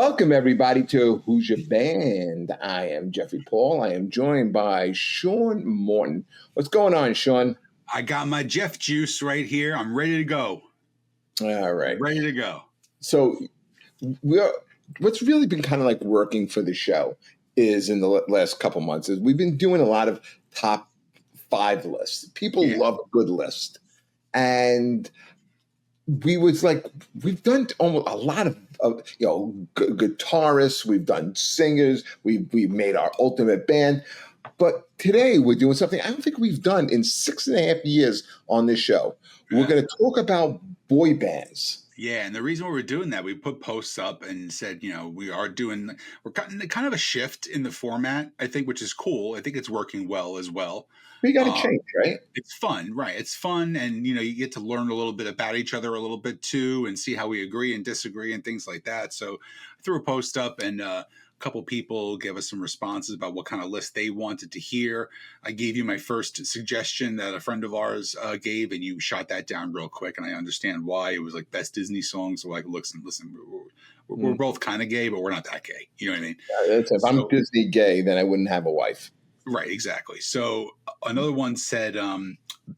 Welcome, everybody, to Who's Your Band? I am Jeffrey Paul. I am joined by Sean Morton. What's going on, Sean? I got my Jeff juice right here. I'm ready to go. All right. Ready to go. So what's really been kind of like working for the show is in the last couple months is we've been doing a lot of top 5 lists. People love a good list. And we've done almost a lot of guitarists, we've done singers, we've made our ultimate band. But today we're doing something I don't think we've done in 6.5 years on this show. We're going to talk about boy bands. Yeah, and the reason why we're doing that, we put posts up and said, we're kind of a shift in the format, I think, which is cool. I think it's working well as well. We got to change, right? It's fun, right? It's fun, and you get to learn a little bit about each other a little bit too, and see how we agree and disagree and things like that. So I threw a post up, and a couple people gave us some responses about what kind of list they wanted to hear. I gave you my first suggestion that a friend of ours gave, and you shot that down real quick, and I understand why. It was like best Disney songs. So like, listen, we're both kind of gay, but we're not that gay. You know what I mean? If I'm Disney gay, then I wouldn't have a wife. Right, exactly. So another one said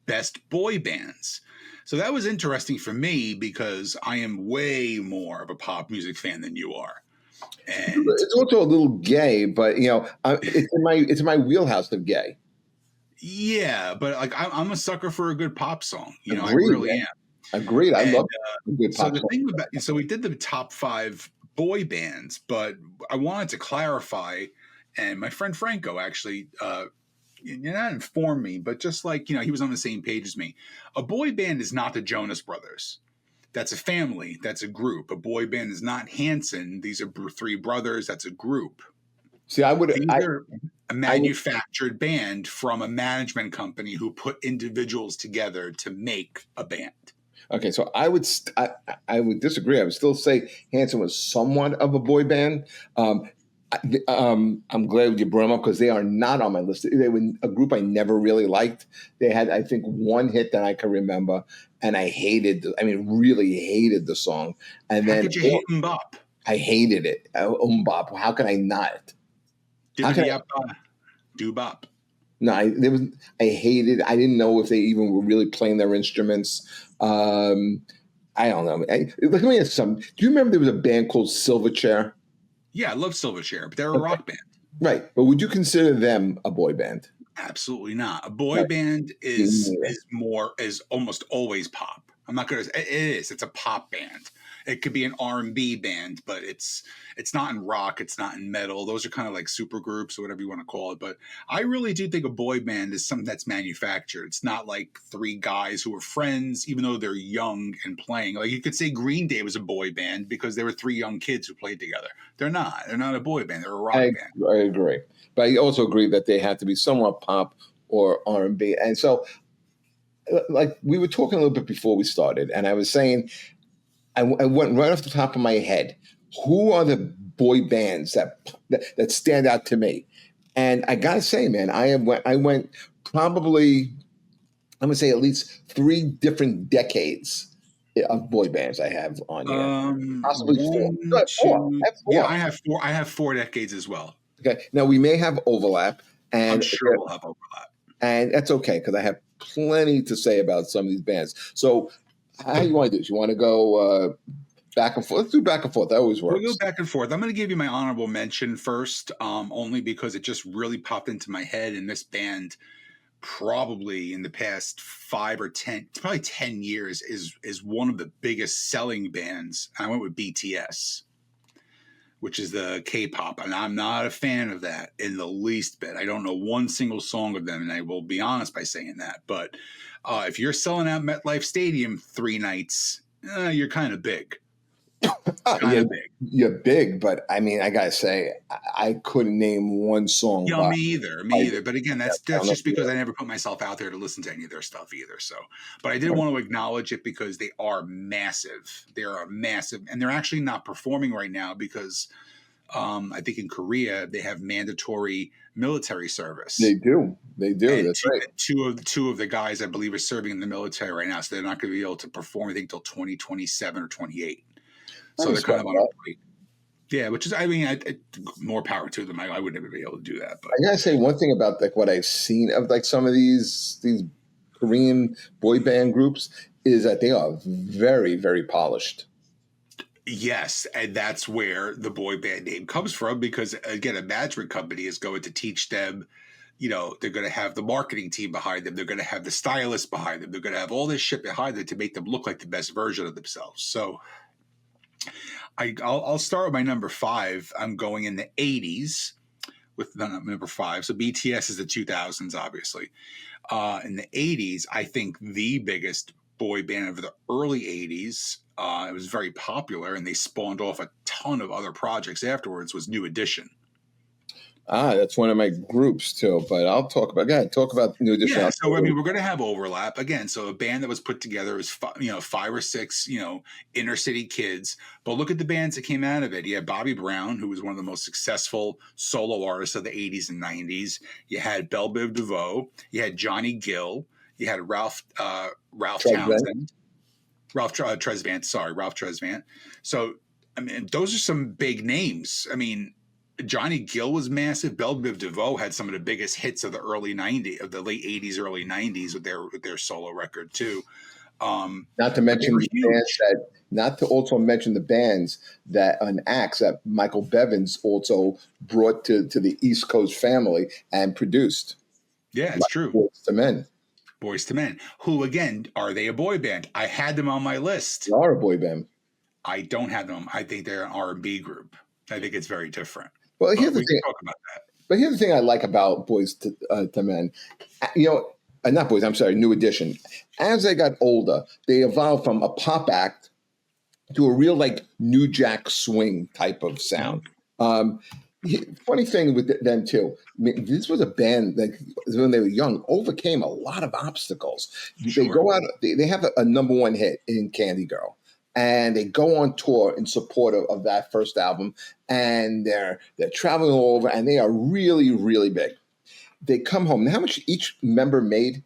best boy bands. So that was interesting for me because I am way more of a pop music fan than you are. And it's also a little gay, but it's in my wheelhouse of gay. Yeah, but like I'm a sucker for a good pop song. Agreed, I really am. Agreed. I love a good pop song. So we did the top 5 boy bands, but I wanted to clarify. And my friend Franco actually, not informed me, but just like, he was on the same page as me. A boy band is not the Jonas Brothers. That's a family. That's a group. A boy band is not Hanson. These are 3 brothers. That's a group. See, They're a manufactured band from a management company who put individuals together to make a band. Okay, so I would disagree. I would still say Hanson was somewhat of a boy band. I'm glad you brought them up because they are not on my list. They were a group I never really liked. They had, I think, one hit that I can remember, and I really hated the song. And How could you hate Mbop? I hated it. Mbop. How can I not? Do bop. No, I hated. I didn't know if they even were really playing their instruments. I don't know. Let me ask something. Do you remember there was a band called Silverchair? Yeah, I love Silverchair, but they're a rock band. Right. But would you consider them a boy band? Absolutely not. A boy band is almost always pop. I'm not going to. It is. It's a pop band. It could be an R&B band, but it's not in rock. It's not in metal. Those are kind of like super groups or whatever you want to call it. But I really do think a boy band is something that's manufactured. It's not like 3 guys who are friends, even though they're young and playing. Like you could say Green Day was a boy band because there were 3 young kids who played together. They're not. They're not a boy band. They're a rock band. I agree. But I also agree that they have to be somewhat pop or R&B. And so, like we were talking a little bit before we started, and I was saying, I went right off the top of my head, who are the boy bands that stand out to me? And I gotta say, man, I went probably, I'm gonna say at least 3 different decades of boy bands I have on here. Possibly 4. 4. Yeah, I have 4 decades as well. Okay. Now we may have overlap, and I'm sure we'll have overlap. And that's okay because I have plenty to say about some of these bands. So how you want to do this? You want to go back and forth? Let's do back and forth. That always works. We'll go back and forth. I'm going to give you my honorable mention first, only because it just really popped into my head. And this band, probably in the past 5 or 10, it's probably 10 years, is one of the biggest selling bands. I went with BTS, which is the K-pop, and I'm not a fan of that in the least bit. I don't know one single song of them, and I will be honest by saying that. But if you're selling out MetLife Stadium 3 nights, you're kind of big. Big. You're big, but I mean, I gotta say, I couldn't name one song. Yeah, me either. But again, that's just because I never put myself out there to listen to any of their stuff either. So, but I did want to acknowledge it because they are massive. They are massive, and they're actually not performing right now because I think in Korea they have mandatory military service. They do. And that's right. Two of the guys I believe are serving in the military right now, so they're not going to be able to perform. I think till 2027 or 28. So they're kind of on a break. Yeah, which is, I mean, more power to them. I would never be able to do that. But I gotta say one thing about like what I've seen of like some of these Korean boy band groups is that they are very, very polished. yes, and that's where the boy band name comes from because, again, a management company is going to teach them, they're going to have the marketing team behind them. They're going to have the stylist behind them. They're going to have all this shit behind them to make them look like the best version of themselves. So I'll start with my number 5. I'm going in the 80s with number 5. So BTS is the 2000s, obviously. In the 80s, I think the biggest boy band of the early 80s, it was very popular, and they spawned off a ton of other projects afterwards, was New Edition. That's one of my groups too, but I'll talk about. Go ahead, talk about New Edition. Yeah, so I mean, we're going to have overlap again. So a band that was put together was 5 or 6 inner city kids. But look at the bands that came out of it. You had Bobby Brown, who was one of the most successful solo artists of the 80s and 90s. You had Belle Biv DeVoe. You had Johnny Gill. You had Ralph Townsend. Ralph Tresvant. So I mean, those are some big names. I mean, Johnny Gill was massive. Belle Biv DeVoe had some of the biggest hits of the late 80s, early 90s with their solo record too. Not to mention the bands not to also mention the bands that and acts that Michael Bevins also brought to the East Coast family and produced. Yeah, it's true. Boys to Men. Who again, are they a boy band? I had them on my list. They are a boy band. I don't have them. I think they're an R&B group. I think it's very different. Well, here's the thing. Talk about that. But here's the thing I like about Boys to Men. Not Boys. I'm sorry, New Edition. As they got older, they evolved from a pop act to a real like New Jack Swing type of sound. Funny thing with them too. I mean, this was a band that when they were young overcame a lot of obstacles. Sure. They go out. They have a number 1 hit in Candy Girl. And they go on tour in support of that first album, and they're traveling all over, and they are really, really big. They come home. Now, how much each member made?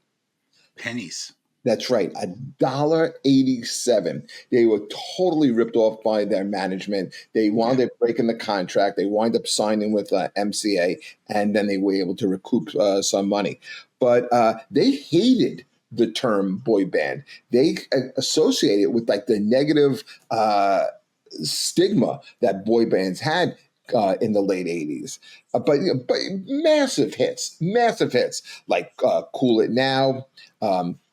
Pennies. That's right, $1.87. They were totally ripped off by their management. They wound up breaking the contract. They wind up signing with MCA, and then they were able to recoup some money. But they hated the term boy band. They associate it with like the negative stigma that boy bands had in the late 80s. But massive hits like Cool It Now,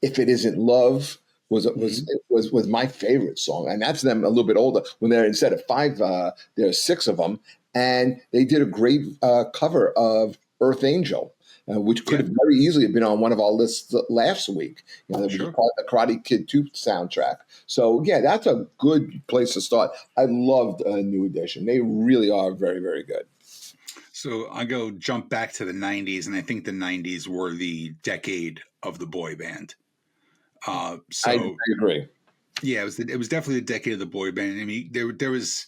If It Isn't Love was my favorite song. And that's them a little bit older when they're instead of 5, there are 6 of them. And they did a great cover of Earth Angel. Which could have very easily been on one of our lists last week. That was the Karate Kid 2 soundtrack. So, yeah, that's a good place to start. I loved New Edition. They really are very, very good. So I jump back to the 90s, and I think the 90s were the decade of the boy band. I agree. Yeah, it was definitely the decade of the boy band. I mean, there was,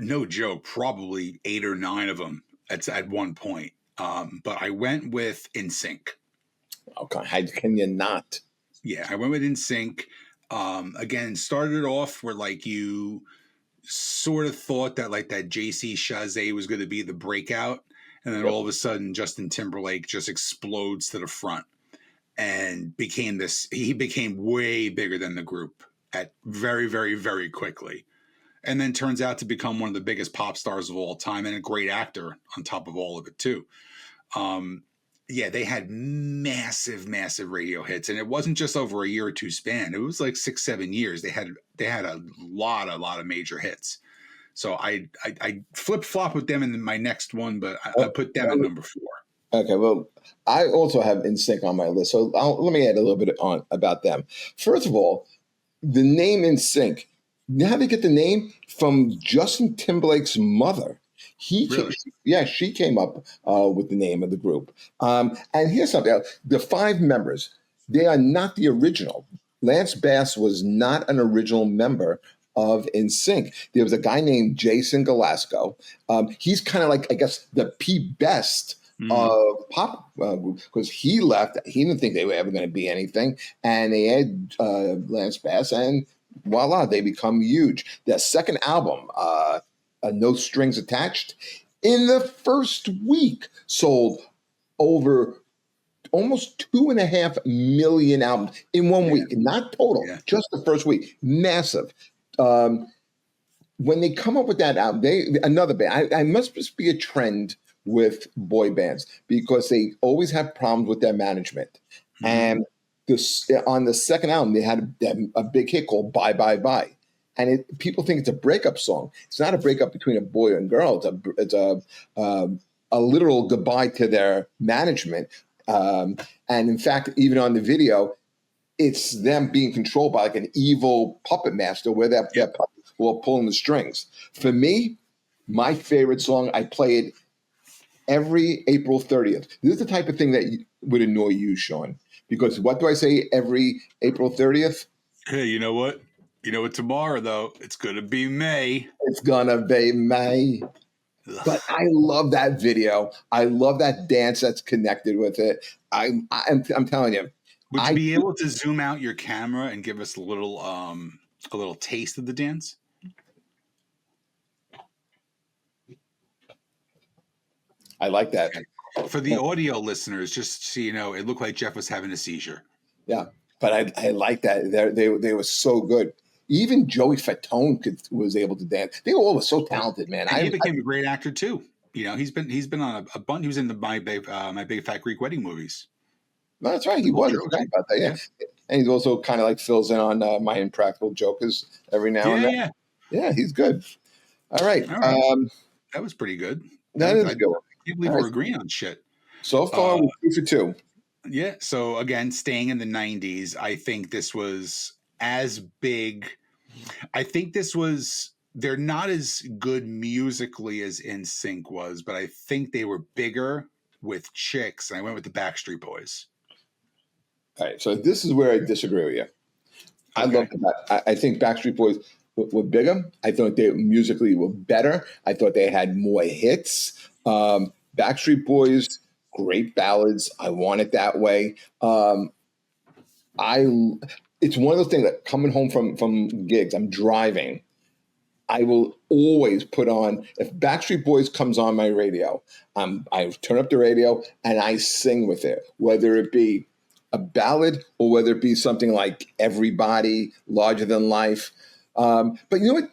no joke, probably 8 or 9 of them at one point. But I went with NSYNC. Okay, how can you not? Yeah, I went with NSYNC. Again, started off where like you sort of thought that like that JC Chazé was going to be the breakout, and then all of a sudden Justin Timberlake just explodes to the front and he became way bigger than the group at very, very, very quickly. And then turns out to become one of the biggest pop stars of all time and a great actor on top of all of it too. They had massive, massive radio hits, and it wasn't just over a year or 2 span. It was like 6, 7 years. They had a lot of major hits. So I flip flop with them in my next one, but I put them at number 4. Okay, well, I also have NSYNC on my list, so let me add a little bit on about them. First of all, the name NSYNC. How did they get the name? From Justin Timberlake's mother. She came up with the name of the group. And here's something else. The 5 members, they are not the original. Lance Bass was not an original member of NSYNC. There was a guy named Jason Galasco. He's kind of like, I guess, the P. Best of pop because he left. He didn't think they were ever going to be anything. And they had Lance Bass, and voila, they become huge. Their second album, No Strings Attached, in the first week sold over almost 2.5 million albums in one week, not total, just the first week. Massive. When they come up with that album, another band. I must just be a trend with boy bands because they always have problems with their management. Mm-hmm. And on the second album, they had a big hit called "Bye Bye Bye," and people think it's a breakup song. It's not a breakup between a boy and girl. It's a literal goodbye to their management. And in fact, even on the video, it's them being controlled by like an evil puppet master where that puppet will pulling the strings. For me, my favorite song, I play it every April 30th. This is the type of thing that would annoy you, Sean, because what do I say every April 30th? Hey, you know what? You know what, tomorrow, though, it's going to be May. It's going to be May. Ugh. But I love that video. I love that dance that's connected with it. I'm telling you. Would you be able to zoom out your camera and give us a little taste of the dance? I like that. For the audio listeners, just so you know, it looked like Jeff was having a seizure. Yeah, but I like that. They were so good. Even Joey Fatone was able to dance. They all were so talented, man. And he became a great actor too. You know, he's been on a bunch. He was in the My Big Fat Greek Wedding movies. No, that's right. He was. I forgot about that. Yeah. And he's also kind of like fills in on My Impractical Jokers every now and then. Yeah, he's good. All right. That was pretty good. That is good. I can't believe we're agreeing on shit. So far, we're 2 for 2. Yeah. So again, staying in the 90s, I think this was as big. I think this was. They're not as good musically as NSYNC was, but I think they were bigger with chicks. And I went with the Backstreet Boys. All right. So this is where I disagree with you. I love that. I think Backstreet Boys were bigger. I thought they musically were better. I thought they had more hits. Backstreet Boys, great ballads. I Want It That Way. It's one of those things that coming home from gigs, I'm driving. I will always put on, if Backstreet Boys comes on my radio, I turn up the radio and I sing with it, whether it be a ballad or whether it be something like Everybody, Larger Than Life. But you know what?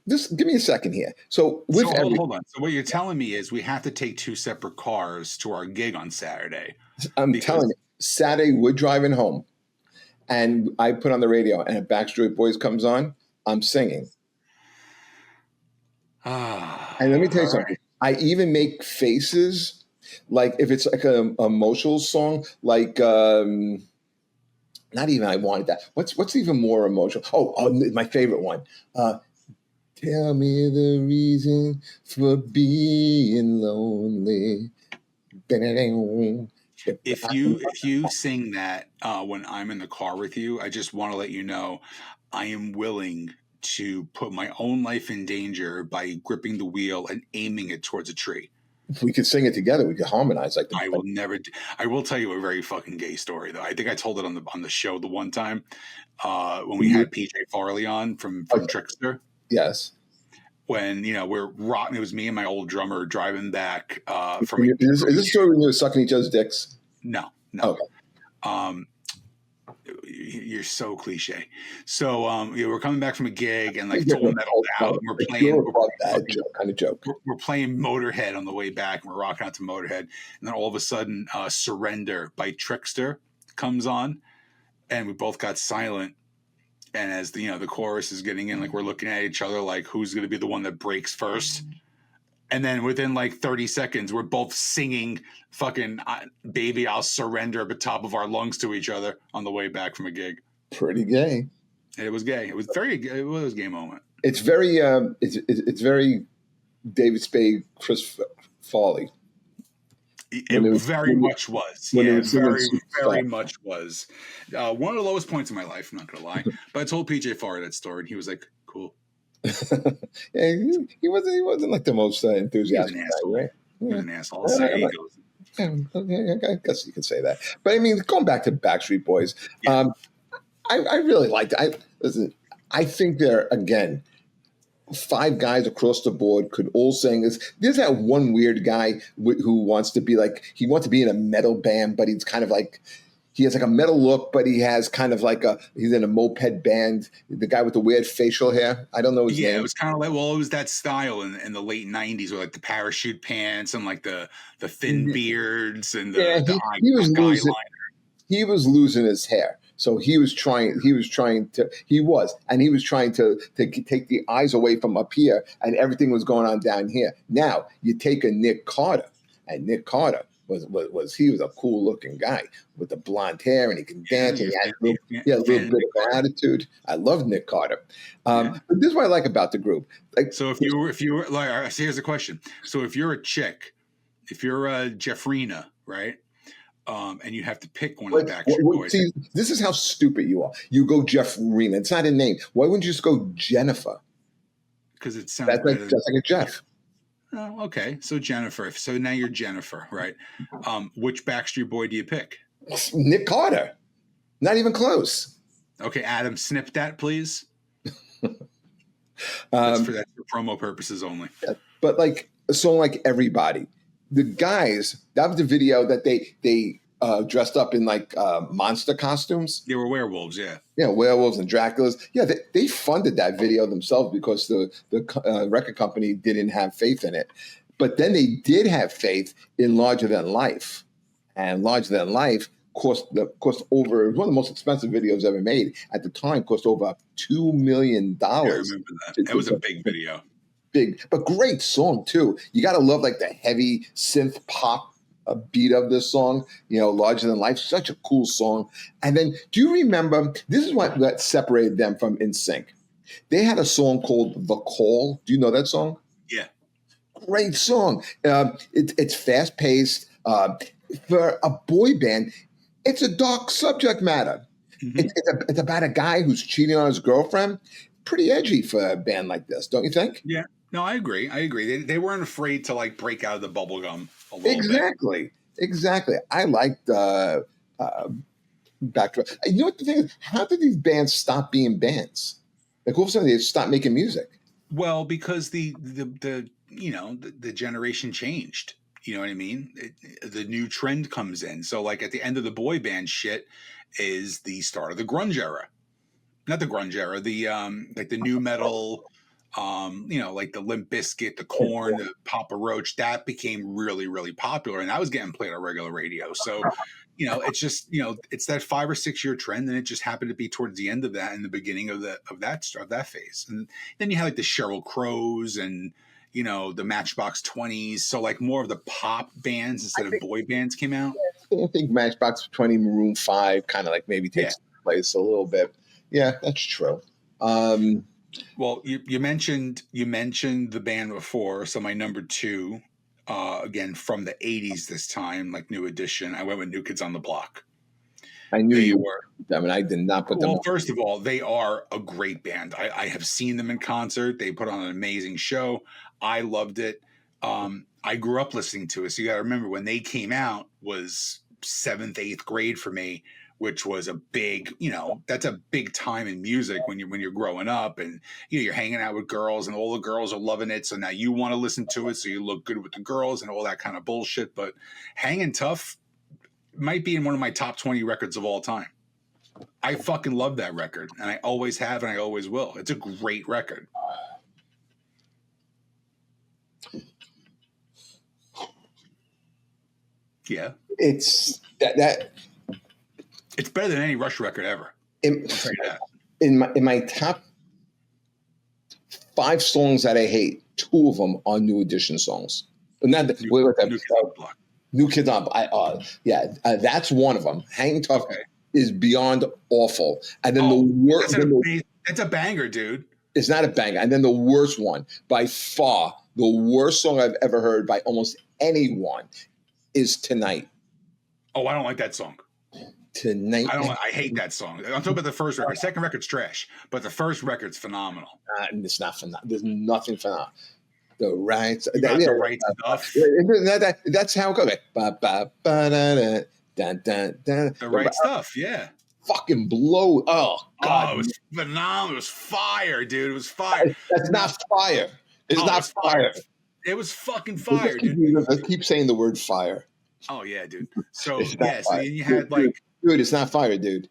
Just give me a second here. So hold on. So what you're telling me is we have to take 2 separate cars to our gig on Saturday. I'm telling you, Saturday we're driving home, and I put on the radio, and if Backstreet Boys comes on, I'm singing. And let me tell you something. Right. I even make faces, like if it's like an emotional song, like not even I Wanted That. What's even more emotional? Oh, my favorite one. Tell me the reason for being lonely. If you sing that when I'm in the car with you, I just want to let you know I am willing to put my own life in danger by gripping the wheel and aiming it towards a tree. If we could sing it together, we could harmonize like I will never. I will tell you a very fucking gay story though. I think I told it on the show the one time when we had PJ Farley on from Trickster. Yes. When we're rocking, it was me and my old drummer driving back from. Is this story when you were sucking each other's dicks? No. Okay. You're so cliche. So we're coming back from a gig and like it's all metal out. We're playing We're playing Motorhead on the way back, and we're rocking out to Motorhead, and then all of a sudden, "Surrender" by Trickster comes on, and we both got silent. And as the chorus is getting in, like we're looking at each other, like who's going to be the one that breaks first. And then within like 30 seconds, we're both singing fucking "Baby, I'll Surrender" at the top of our lungs to each other on the way back from a gig. Pretty gay. And it was gay. It was a gay moment. It's very, it's very David Spade, Chris Farley. It very much was. Yeah, very much was. One of the lowest points in my life, I'm not going to lie. But I told PJ Farley that story, and he was like, cool. Yeah, he wasn't like the most enthusiastic guy, right? He was an asshole. I guess you could say that. But I mean, going back to Backstreet Boys, I really liked it. Listen, I think they're, again, five guys across the board could all sing. There's that one weird guy who wants to be like, he wants to be in a metal band, but he's kind of like, he has like a metal look, but he has kind of like he's in a moped band. The guy with the weird facial hair. I don't know his name. Yeah, it was kind of like, well, it was that style in the late 90s with like the parachute pants and like the thin beards and the he was losing. eyeliner. He was losing his hair. So he was trying to take the eyes away from up here, and everything was going on down here. Now you take a Nick Carter, and Nick Carter was he was a cool looking guy with the blonde hair, and he can dance, and he had a little bit of an attitude. I love Nick Carter. But this is what I like about the group. Like, so if you were like, so here's the question. So if you're a chick, if you're a Jeffrina, right? And you have to pick one of the Backstreet Boys. See, this is how stupid you are. You go Jeff Rena. It's not a name. Why wouldn't you just go Jennifer? Because it sounds just like a Jeff. Oh, okay. So Jennifer. So now you're Jennifer, right? Which Backstreet Boy do you pick? Nick Carter. Not even close. Okay, Adam, snip that, please. That's for promo purposes only. Yeah, but like a song like Everybody. The guys, that was the video that they dressed up in like monster costumes. They were werewolves, yeah. Yeah, werewolves and Draculas. Yeah, they funded that video themselves because the record company didn't have faith in it. But then they did have faith in Larger Than Life. And Larger Than Life cost over, it was one of the most expensive videos ever made. At the time, cost over $2 million. Yeah, I remember that. That was a big video. Big, but great song too. You got to love like the heavy synth pop beat of this song. You know, Larger Than Life, such a cool song. And then, do you remember? This is what separated them from NSYNC. They had a song called "The Call." Do you know that song? Yeah, great song. It's fast paced. For a boy band, it's a dark subject matter. Mm-hmm. It's about a guy who's cheating on his girlfriend. Pretty edgy for a band like this, don't you think? Yeah. No, I agree. They weren't afraid to like break out of the bubblegum a little bit. Exactly. I liked Backstreet. You know what the thing is? How did these bands stop being bands? Like all of a sudden they stopped making music. Well, because the generation changed. You know what I mean? The new trend comes in. So like at the end of the boy band shit is the start of the grunge era. Not the grunge era, the like the new metal, like the Limp Bizkit, the Korn, the Papa Roach, that became really, really popular, and that was getting played on regular radio. So, it's just, it's that 5 or 6 year trend, and it just happened to be towards the end of that and the beginning of that phase. And then you had like the Sheryl Crows and the Matchbox 20s. So like more of the pop bands instead of boy bands came out. I think Matchbox 20, Maroon 5 kind of like maybe takes place a little bit. Yeah, that's true. Well, you mentioned the band before, so my number 2, again from the 80s this time, like New Edition. I went with New Kids on the Block. I knew you were. I mean, I did not put them. Well, first of all, they are a great band. I have seen them in concert. They put on an amazing show. I loved it. I grew up listening to it. So you got to remember when they came out was 7th, 8th grade for me, which was a big, that's a big time in music when you're growing up and you're hanging out with girls and all the girls are loving it. So now you want to listen to it, so you look good with the girls and all that kind of bullshit. But Hangin' Tough might be in one of my top 20 records of all time. I fucking love that record, and I always have, and I always will. It's a great record. Yeah, it's that. It's better than any Rush record ever. In my top 5 songs that I hate, 2 of them are New Edition songs. Not New Kids on Block. That's one of them. Hanging Tough is beyond awful. And then the worst. It's a banger, dude. It's not a banger. And then the worst one, by far, the worst song I've ever heard by almost anyone is Tonight. Oh, I don't like that song. Tonight. I hate that song. I'm talking about the first record. Second record's trash, but the first record's phenomenal. It's not phenomenal. There's nothing phenomenal. The right, the right stuff. That's how it goes. Like, the right stuff. Yeah. fucking blow. Oh God, Oh, it was phenomenal. It was fire, dude. It was fire. that's not fire. It's Oh, it not was fire. fire. It was fucking Let's fire, dude. let's keep saying the word fire. Oh yeah, dude. So It's not yeah, so fire. then you had Dude, like dude, it's not fire, dude.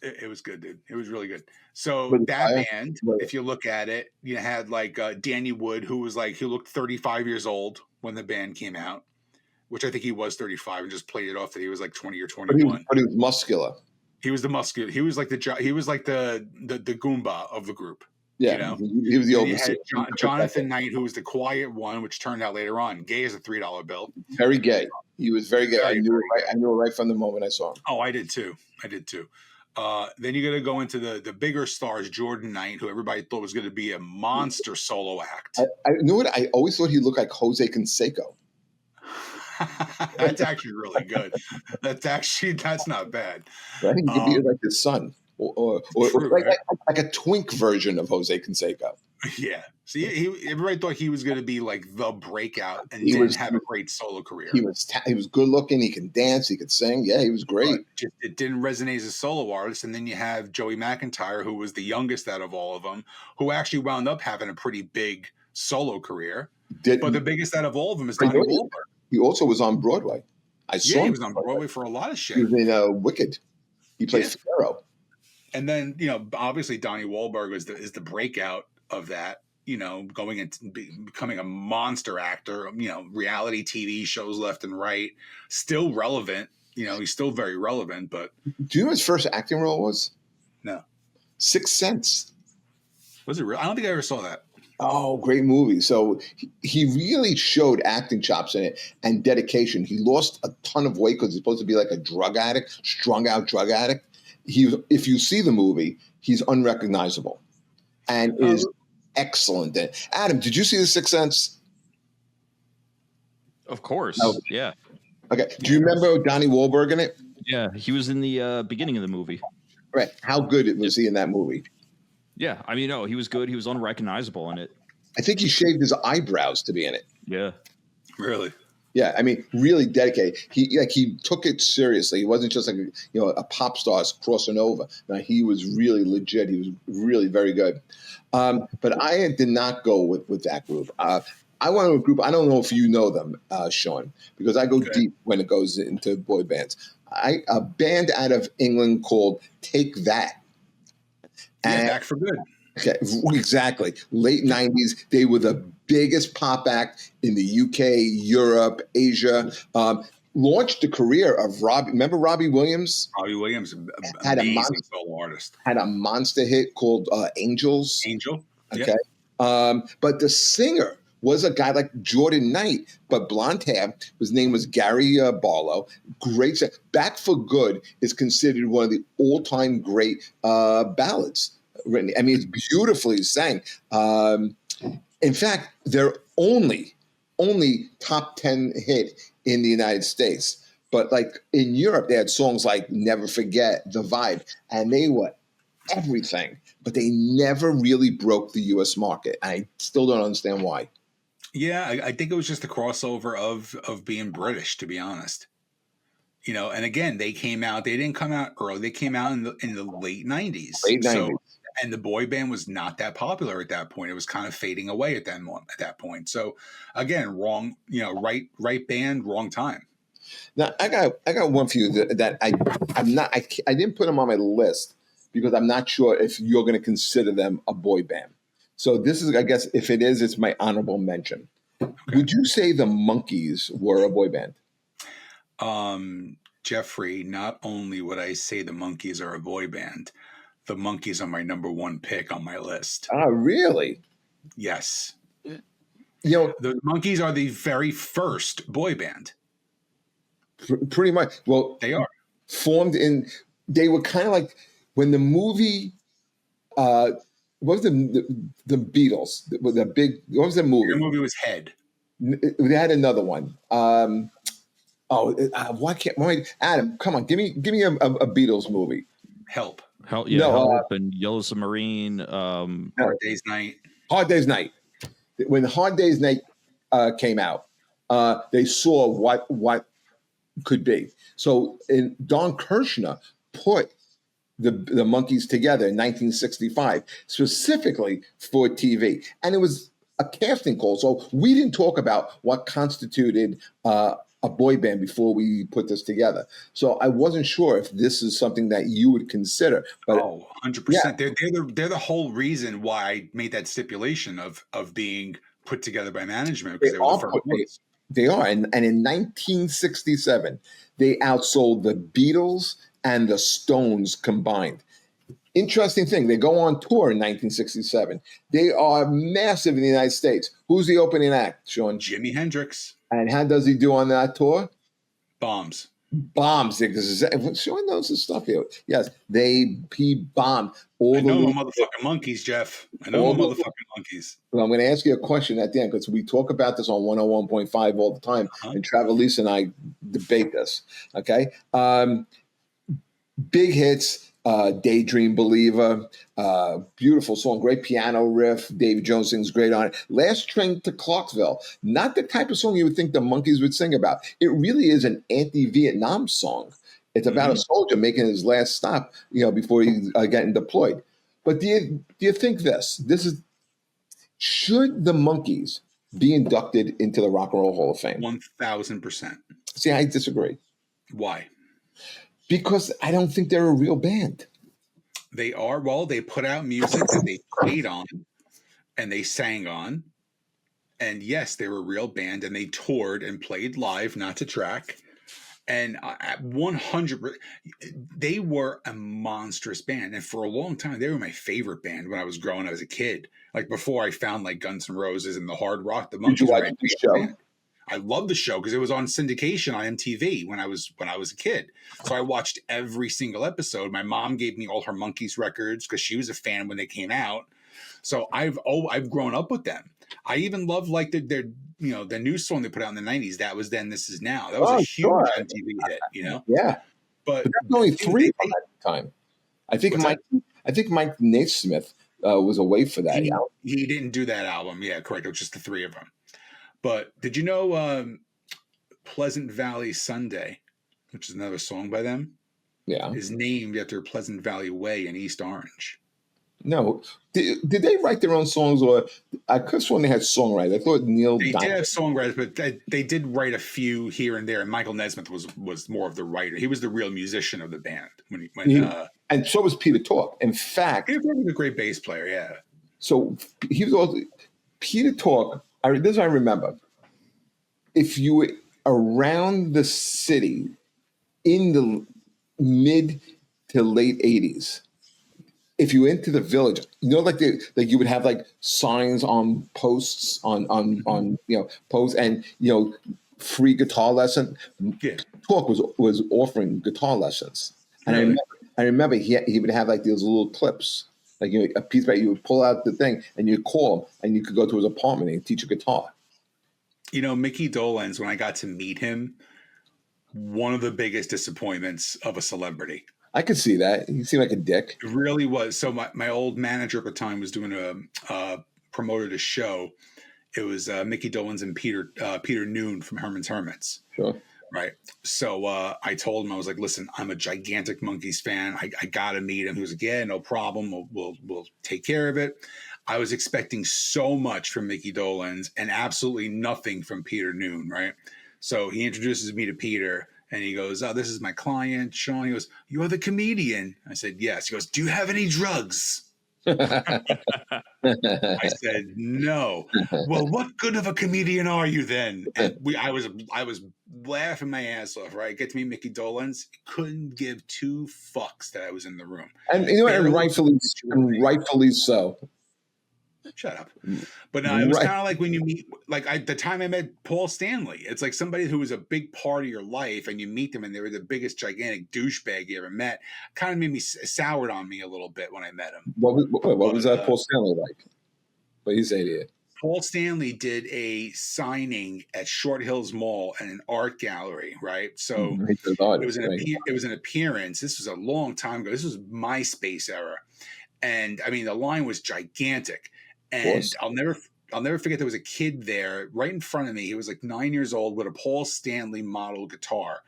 it was good, dude. It was really good. So But it's that fire. band, But if you look at it, you had like Danny Wood, who was like he looked 35 years old when the band came out, which I think he was 35 and just played it off that he was like 20 or but he was, 21. but he was muscular. He was the muscular. He was like the Goomba of the group. You Yeah, know. he was the And you had overseer. Jonathan Knight, who was the quiet one, which turned out later on gay as a $3 bill. Very gay. He was very gay. I Very, knew very it right. I knew it right from the moment I saw him. Oh, I did too. Then you got to go into the bigger stars, Jordan Knight, who everybody thought was going to be a monster solo act. I knew what I always thought he looked like Jose Canseco. That's actually really good. That's not bad. Right? He could be like his son, or True, like, right? like a twink version of Jose Canseco. Yeah. See, everybody thought he was going to be like the breakout, and He didn't have a great solo career. He was good looking. He can dance. He could sing. Yeah, he was great. But it didn't resonate as a solo artist. And then you have Joey McIntyre, who was the youngest out of all of them, who actually wound up having a pretty big solo career. But the biggest out of all of them is Donnie Wahlberg. He also was on Broadway. I saw him. He was on Broadway for a lot of shit. He was in Wicked. He played Pharaoh. And then, obviously Donnie Wahlberg is the breakout of that, going into becoming a monster actor, reality TV shows left and right, still relevant. He's still very relevant, but. Do you know what his first acting role was? No. Sixth Sense. Was it real? I don't think I ever saw that. Oh, great movie. So he really showed acting chops in it and dedication. He lost a ton of weight because he's supposed to be like a drug addict, strung out drug addict. If you see the movie, he's unrecognizable and is excellent. Adam, did you see The Sixth Sense? Of course. No. Yeah. Okay. Do you remember Donnie Wahlberg in it? Yeah, he was in the beginning of the movie. Right. How good was he in that movie? Yeah, I mean, no, he was good. He was unrecognizable in it. I think he shaved his eyebrows to be in it. Yeah. Really? Yeah, I mean, really dedicated. He took it seriously. He wasn't just like a pop star crossing over. No, he was really legit. He was really very good. But I did not go with that group. I went with a group. I don't know if you know them, Sean, because I go deep when it goes into boy bands. A band out of England called Take That. And Back for Good. Okay, exactly. Late 90s, they were the biggest pop act in the UK, Europe, Asia. Launched the career of Robbie. Remember Robbie Williams? Robbie Williams, had amazing solo artist. Had a monster hit called Angels. Angel. Okay. Yep. But the singer was a guy like Jordan Knight, but blonde hair. His name was Gary Barlow. Great singer. Back for Good is considered one of the all-time great ballads. Written. I mean, it's beautifully sang. In fact, their only top 10 hit in the United States. But like in Europe, they had songs like Never Forget, The Vibe, and they were everything. But they never really broke the U.S. market. I still don't understand why. Yeah, I think it was just the crossover of being British, to be honest. And again, they didn't come out early. They came out in the late 90s. Late 90s. And the boy band was not that popular at that point. It was kind of fading away at that point. So again, wrong, right band, wrong time. Now I got one for you that I didn't put them on my list because I'm not sure if you're going to consider them a boy band. So this is, I guess, if it is, it's my honorable mention. Okay. Would you say the Monkees were a boy band? Jeffrey, not only would I say the Monkees are a boy band, the Monkees are my number one pick on my list. Oh, really? Yes. The Monkees are the very first boy band. Pretty much. Well, they are they were kind of like when the movie, what was the Beatles? The big, what was the movie? The movie was Head. They had another one. Why Adam, come on, give me a Beatles movie. Help. Help and Yellow Submarine. Hard Day's Night. Hard Day's Night. When Hard Day's Night came out, they saw what could be. So Don Kirshner put the Monkees together in 1965, specifically for TV. And it was a casting call. So we didn't talk about what constituted a boy band before we put this together. So I wasn't sure if this is something that you would consider. But 100%. They're the whole reason why I made that stipulation of being put together by management, because they were the first ones. They are. And in 1967, they outsold the Beatles and the Stones combined. Interesting thing, they go on tour in 1967. They are massive in the United States. Who's the opening act, Sean? Jimi Hendrix. And how does he do on that tour? Bombs. Sean knows his stuff here. Yes, he bombed all I the know my motherfucking Monkees, Jeff. I know my motherfucking Monkees. Well, I'm going to ask you a question at the end, because we talk about this on 101.5 all the time, and Travelise and I debate this. Okay, big hits. Daydream Believer, beautiful song, great piano riff. Davy Jones sings great on it. Last Train to Clarksville, not the type of song you would think the Monkees would sing about. It really is an anti-Vietnam song. It's about a soldier making his last stop, before he's getting deployed. But do you think this is, should the Monkees be inducted into the Rock and Roll Hall of Fame? 1,000%. See, I disagree. Why? Because I don't think they're a real band. They are. Well, they put out music that they played on and they sang on. And yes, they were a real band, and they toured and played live, not to track. And at 100%, they were a monstrous band. And for a long time, they were my favorite band when I was growing up as a kid. Like before I found like Guns N' Roses and the hard rock, the Monkees were my favorite band. I loved the show because it was on syndication on MTV when I was a kid. So I watched every single episode. My mom gave me all her Monkees records because she was a fan when they came out. So I've grown up with them. I even love like their the new song they put out in the 90s. That was Then This Is Now. That was a huge MTV hit. Yeah, but that's only three at the time. I think Mike Naismith was away for that. He didn't do that album. Yeah, correct. It was just the three of them. But did you know Pleasant Valley Sunday, which is another song by them, is named after Pleasant Valley Way in East Orange? No. Did they write their own songs, or I could have sworn they had songwriters? I thought They did have songwriters, but they did write a few here and there. And Michael Nesmith was more of the writer. He was the real musician of the band. And so was Peter Tork. In fact, he was a great bass player. Yeah. So he was also Peter Tork. This I remember. If you were around the city in the mid to late 80s, if you went to the Village, like you would have like signs on posts on posts, and free guitar lesson. Yeah. Tork was offering guitar lessons, and I remember he would have like these little clips. Like a piece that you would pull out the thing and you call him, and you could go to his apartment and teach a guitar. Mickey Dolenz, when I got to meet him, one of the biggest disappointments of a celebrity. I could see that. He seemed like a dick. It really was. So my old manager at the time was doing promoted a show. It was Mickey Dolenz and Peter Noon from Herman's Hermits. Sure. Right. So I told him, I was like, listen, I'm a gigantic Monkees fan. I got to meet him. He was like, yeah, no problem. We'll take care of it. I was expecting so much from Mickey Dolenz and absolutely nothing from Peter Noon. Right. So he introduces me to Peter and he goes, oh, this is my client, Sean. He goes, you're the comedian. I said, yes. He goes, do you have any drugs? I said, no. Well, what good of a comedian are you then? And I was laughing my ass off, right? Get to meet Mickey Dolenz. Couldn't give two fucks that I was in the room. And and rightfully so. Shut up. But no, it was kind of like when you meet, the time I met Paul Stanley. It's like somebody who was a big part of your life, and you meet them, and they were the biggest gigantic douchebag you ever met. Kind of made me soured on me a little bit when I met him. What was Paul Stanley like? What you say to you? Paul Stanley did a signing at Short Hills Mall and an art gallery, right? So it was an appearance. This was a long time ago. This was MySpace era, and I mean the line was gigantic. And I'll never forget there was a kid there right in front of me. He was like 9 years old with a Paul Stanley model guitar.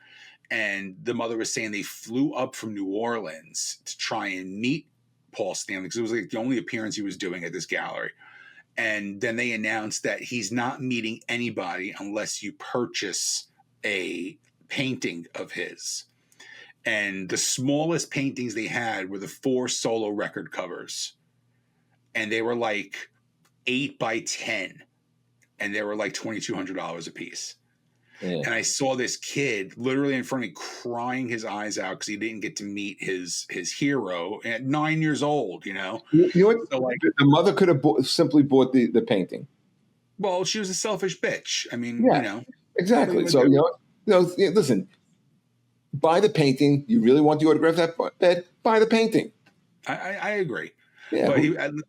And the mother was saying they flew up from New Orleans to try and meet Paul Stanley because it was like the only appearance he was doing at this gallery. And then they announced that he's not meeting anybody unless you purchase a painting of his. And the smallest paintings they had were the 4 solo record covers. And they were like 8 by 10. And they were like $2,200 a piece. Yeah. And I saw this kid literally in front of me crying his eyes out because he didn't get to meet his hero at 9 years old, You know what? So like, the mother could have simply bought the painting. Well, she was a selfish bitch. I mean, yeah, exactly. So, listen, buy the painting. You really want the autograph that buy the painting. I agree. Yeah, but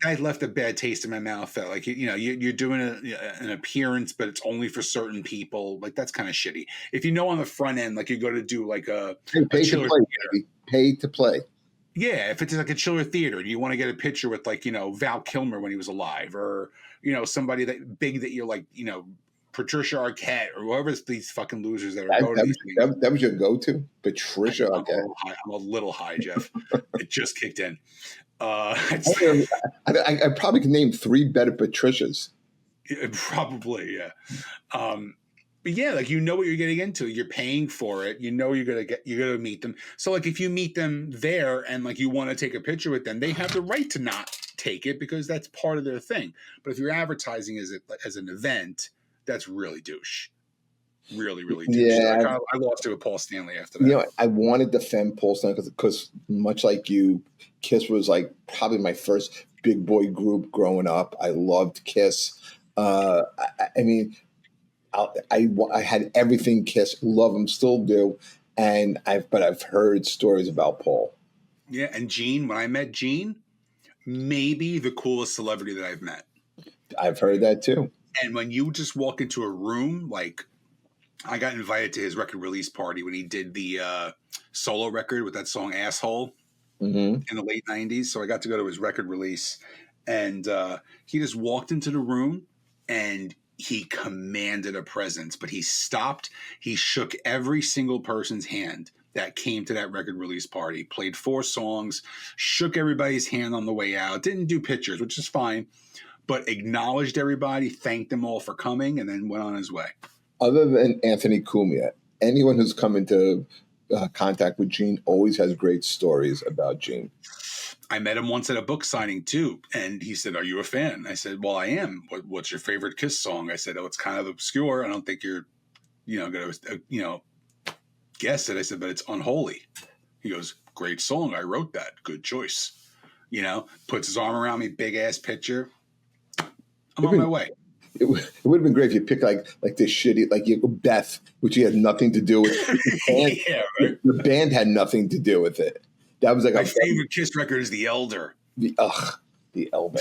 I left a bad taste in my mouth. That like you're doing an appearance, but it's only for certain people. Like that's kind of shitty. If you know on the front end, like you go to do like pay to play, baby. Pay to play. Yeah, if it's like a chiller theater, and you want to get a picture with like Val Kilmer when he was alive, or somebody that big that you're like Patricia Arquette or whoever these fucking losers that are going to these things. That was your go-to, Patricia Arquette. I'm a little high, Jeff. It just kicked in. I probably can name 3 better Patricias. Probably, yeah. But yeah, like what you're getting into. You're paying for it. You're gonna meet them. So like if you meet them there and like you want to take a picture with them, they have the right to not take it because that's part of their thing. But if you're advertising as an event, that's really douche. Really, really douche. Yeah, so I lost it with Paul Stanley after that. I wanted to defend Paul Stanley because much like you, Kiss was like probably my first big boy group growing up. I loved Kiss. I had everything Kiss, love them, still do, but I've heard stories about Paul. Yeah, and Gene. When I met Gene, maybe the coolest celebrity that I've met. I've heard that too. And when you just walk into a room, like I got invited to his record release party when he did the solo record with that song "Asshole" in the late '90s. So I got to go to his record release, and he just walked into the room and he commanded a presence. But he stopped. He shook every single person's hand that came to that record release party. Played 4 songs, shook everybody's hand on the way out. Didn't do pictures, which is fine, but acknowledged everybody, thanked them all for coming, and then went on his way. Other than Anthony Cumia, anyone who's come into contact with Gene always has great stories about Gene. I met him once at a book signing too, and he said, "Are you a fan?" I said, "Well, I am. What's your favorite Kiss song?" I said, "Oh, it's kind of obscure. I don't think you're, going to, guess it." I said, "But it's Unholy." He goes, "Great song. I wrote that. Good choice." Puts his arm around me, big ass picture. I'm on my way. It would have been great if you picked like this shitty, like Beth, which he had nothing to do with. The band, yeah, right. The band had nothing to do with it. That was like my favorite Kiss record is The Elder. The Elder.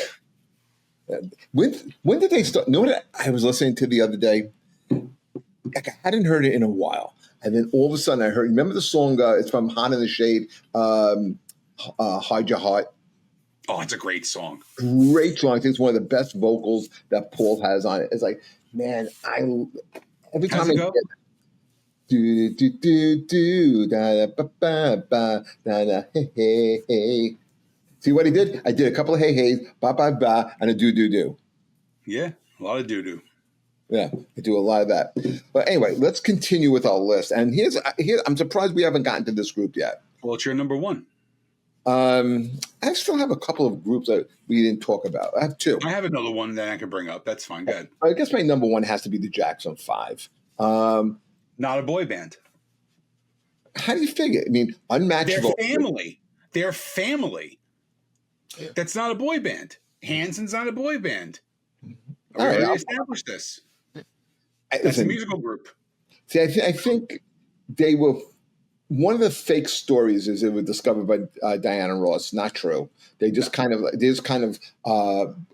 When did they start? You know what I was listening to the other day? Like I hadn't heard it in a while, and then all of a sudden I heard. Remember the song? It's from Hot in the Shade. Hide Your Heart. Oh, it's a great song. Great song. I think it's one of the best vocals that Paul has on it. It's like, man, every time I get do do do do da da ba ba ba da da hey hey hey. See what he did? I did a couple of hey heys, ba ba ba, and a do do do. Yeah, a lot of doo doo. Yeah, I do a lot of that. But anyway, let's continue with our list. And here, I'm surprised we haven't gotten to this group yet. Well, it's your number 1. I still have a couple of groups that we didn't talk about. I have 2. I have another one that I can bring up. That's fine. Go ahead. I guess my number 1 has to be the Jackson 5. Not a boy band. How do you figure? I mean, unmatchable. They're family. That's not a boy band. Hanson's not a boy band. We already established this. That's a musical group. See, I think they were. One of the fake stories is it was discovered by Diana Ross. Not true. They just kind of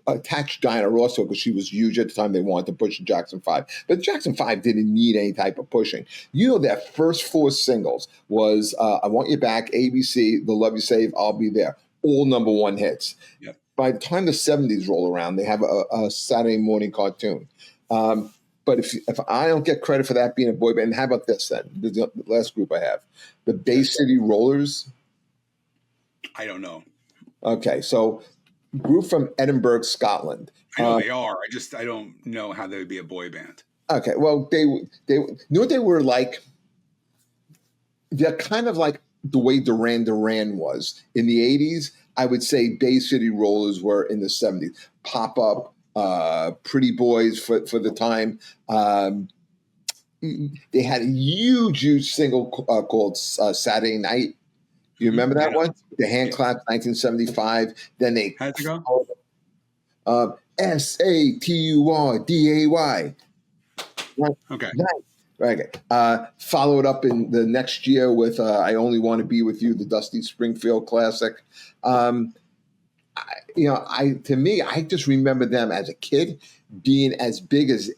attached Diana Ross to it because she was huge at the time. They wanted to push the Jackson 5, but the Jackson 5 didn't need any type of pushing. Their first 4 singles was "I Want You Back," "ABC," "The Love You Save," "I'll Be There," all number 1 hits. Yep. By the time the 70s roll around, they have a Saturday morning cartoon. But But if I don't get credit for that being a boy band, how about this then? The last group I have, the Bay City Rollers. I don't know. Okay, so group from Edinburgh, Scotland. I know they are. I don't know how they would be a boy band. Okay, well, they you know what they were like? They're kind of like the way Duran Duran was in the 80s. I would say Bay City Rollers were in the 70s. Pop Up, Pretty Boys for the time. They had a huge single called Saturday Night. You remember that one? The Hand Claps, 1975. Then they how'd it go? SATURDAY. Okay. Right. Followed up in the next year with "I Only Want to Be with You," the Dusty Springfield classic. To me, I just remember them as a kid being as big as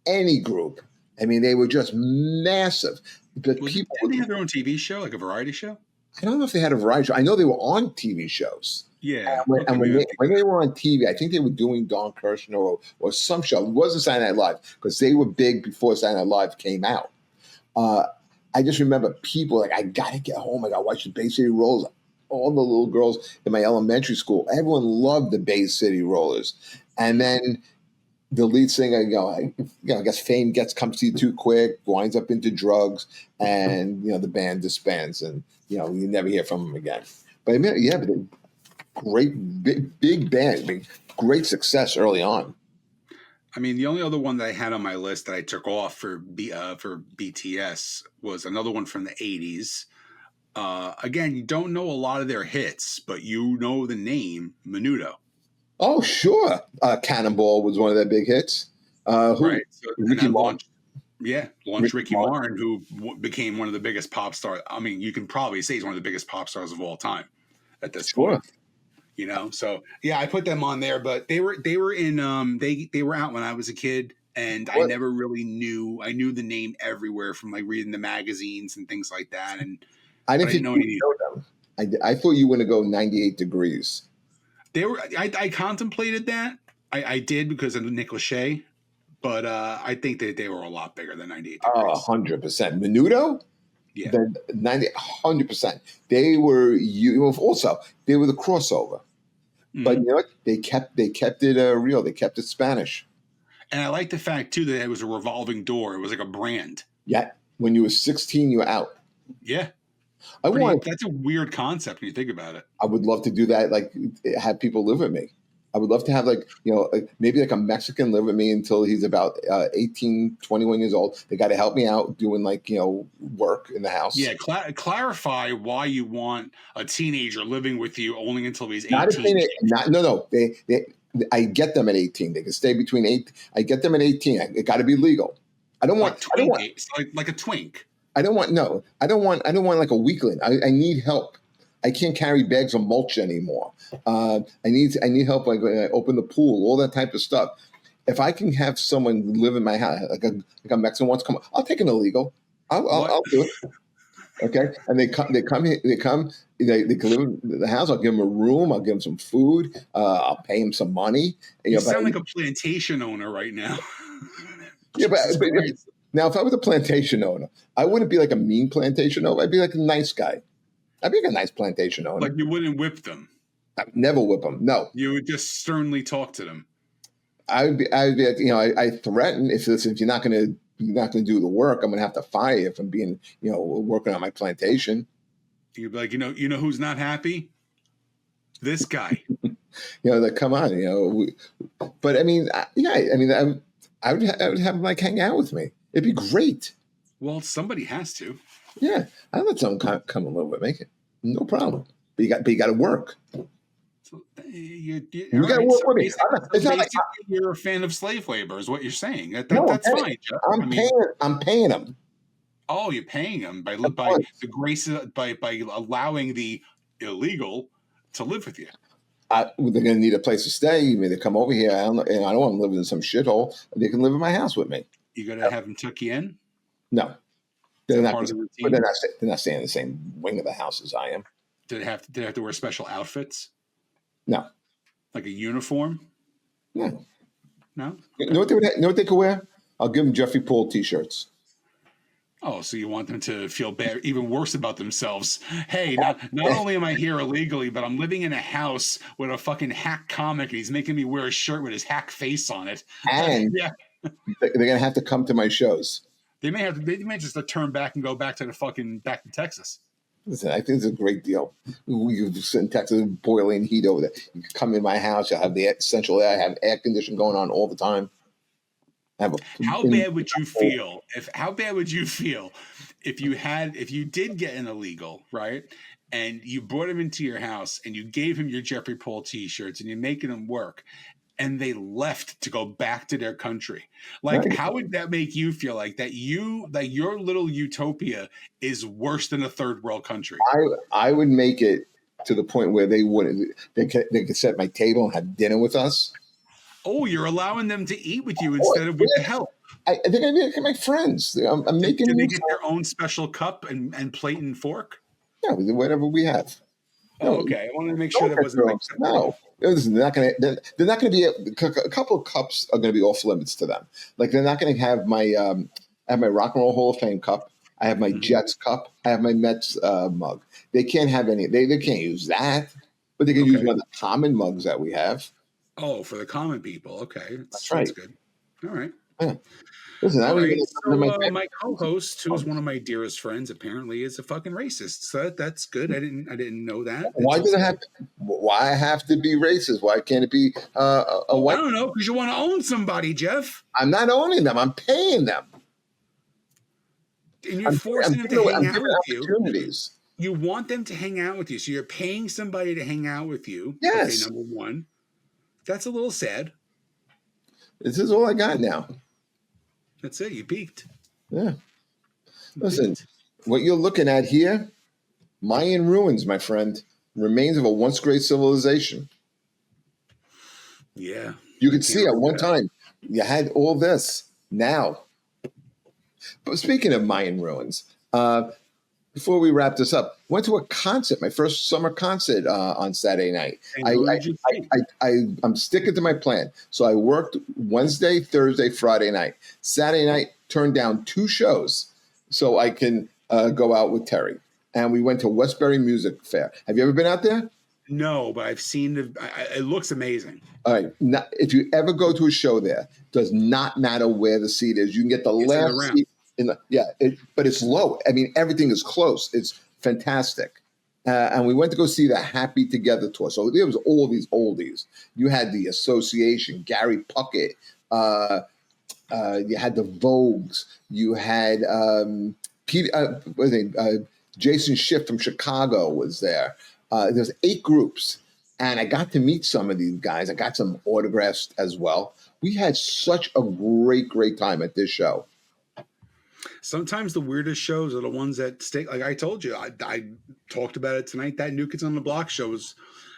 any group. I mean, they were just massive. But Didn't they have their own TV show, like a variety show? I don't know if they had a variety show. I know they were on TV shows. Yeah. And when they were on TV, I think they were doing Don Kirshner or some show. It wasn't Saturday Night Live because they were big before Saturday Night Live came out. I just remember people like, I got to get home. I got to watch the Bay City Rollers. All the little girls in my elementary school, everyone loved the Bay City Rollers. And then the lead singer, I guess fame comes to you too quick, winds up into drugs, and the band disbands, and you never hear from them again. But I mean, but great big band, great success early on. I mean, the only other one that I had on my list that I took off for BTS was another one from the 80s. Again, you don't know a lot of their hits, but you know the name Menudo. Oh, sure. Cannonball was one of their big hits. Right. So, Ricky Martin. Launched Ricky Martin, who became one of the biggest pop stars. I mean, you can probably say he's one of the biggest pop stars of all time at this point. So I put them on there, but they were in they were out when I was a kid, and I never really knew. I knew the name everywhere from like reading the magazines and things like that, and I didn't know them. I thought you were going to go 98 Degrees. They were. I contemplated that. I did because of Nick Lachey, but I think that they were a lot bigger than 98 Degrees. 100%. Menudo? Yeah. 100%. They were also they were the crossover. Mm-hmm. But you know what? They kept it real. They kept it Spanish. And I like the fact too that it was a revolving door. It was like a brand. Yeah. When you were 16, you were out. Yeah. That's a weird concept when you think about it. I would love to do that, like have people live with me. I would love to have maybe like a Mexican live with me until he's about 18, 21 years old. They got to help me out doing work in the house. Yeah, clarify why you want a teenager living with you only until he's 18. I get them at 18. They can stay between 8. I get them at 18. It got to be legal. I don't want like a twink. I don't want like a weakling. I need help. I can't carry bags of mulch anymore. I need help like when I open the pool, all that type of stuff. If I can have someone live in my house, like a Mexican wants to come, I'll take an illegal. I'll do it. Okay, and they come here. They can live in the house. I'll give them a room. I'll give them some food. I'll pay them some money. You sound like a plantation owner right now. Yeah, but now if I was a plantation owner, I wouldn't be like a mean plantation owner. I'd be like a nice guy. I'd be like a nice plantation owner. Like you wouldn't whip them. I'd never whip them. No. You would just sternly talk to them. I threaten if you're not going to do the work, I'm going to have to fire you from being, working on my plantation. You'd be like, you know who's not happy? This guy. Come on, but I mean, I would have him like hang out with me. It'd be great. Well, somebody has to. Yeah, I let someone come and live with me. No problem. But you got to work. So you got to work with me. You're a fan of slave labor, is what you're saying. That's fine, Jeff. I'm paying them. Oh, you're paying them by allowing the illegal to live with you. They're going to need a place to stay. They come over here. I don't want to live in some shithole. They can live in my house with me. You got to have them tuck you in? No. They're not staying in the same wing of the house as I am. Did they have to wear special outfits? No. Like a uniform? No. No? You know what they could wear? I'll give them Jeffrey Paul T-shirts. Oh, so you want them to feel bad, even worse about themselves. Hey, not only am I here illegally, but I'm living in a house with a fucking hack comic, and he's making me wear a shirt with his hack face on it. And yeah, they're going to have to come to my shows. they may just turn back and go back to Texas. Listen, I think it's a great deal. We sit in Texas, boiling heat over there. You can come in my house. You'll have the central air. I have air conditioning going on all the time. How bad would you feel if you did get an illegal, right? And you brought him into your house and you gave him your Jeffrey Paul T-shirts and you're making them work, and they left to go back to their country. Like, right. How would that make you feel? Like that your little utopia is worse than a third world country? I would make it to the point where they could set my table and have dinner with us. Oh, you're allowing them to eat with you instead of with the help. They're going to be my friends. I'm making. Do they get their own special cup and plate and fork? Yeah, whatever we have. Oh, okay. I wanted to make sure that wasn't like no. Listen, they're not going to be a couple of cups are going to be off limits to them. Like they're not going to have my I have my Rock and Roll Hall of Fame cup. I have my Jets cup. I have my Mets mug. They can't have any. They can't use that, but they can use one of the common mugs that we have. Oh, for the common people. Okay. That's right. That's good. All right. Yeah. Listen, my co-host, who's one of my dearest friends, apparently is a fucking racist. So that's good. I didn't know that. Why have to be racist? Why can't it be a white? I don't know, because you want to own somebody, Jeff. I'm not owning them. I'm paying them. And you're forcing them to hang out with you. You want them to hang out with you. So you're paying somebody to hang out with you. Yes. Okay, number one. That's a little sad. This is all I got now. That's it. You peaked. Yeah. Listen, what you're looking at here, Mayan ruins, my friend. Remains of a once great civilization. Yeah. You could see at one time you had all this. Now. But speaking of Mayan ruins, before we wrap this up, went to a concert, my first summer concert on Saturday night. I'm sticking to my plan. So I worked Wednesday, Thursday, Friday night. Saturday night, turned down 2 shows so I can go out with Terry. And we went to Westbury Music Fair. Have you ever been out there? No, but I've seen it looks amazing. All right. Now, if you ever go to a show there, does not matter where the seat is. You can get the last seat. But it's low. I mean, everything is close. It's fantastic. And we went to go see the Happy Together tour. So there was all these oldies. You had the Association, Gary Puckett. You had the Vogues. You had Jason Schiff from Chicago was there. There's 8 groups. And I got to meet some of these guys. I got some autographs as well. We had such a great time at this show. Sometimes the weirdest shows are the ones that stay. Like I told you, I talked about it tonight. That New Kids on the Block shows.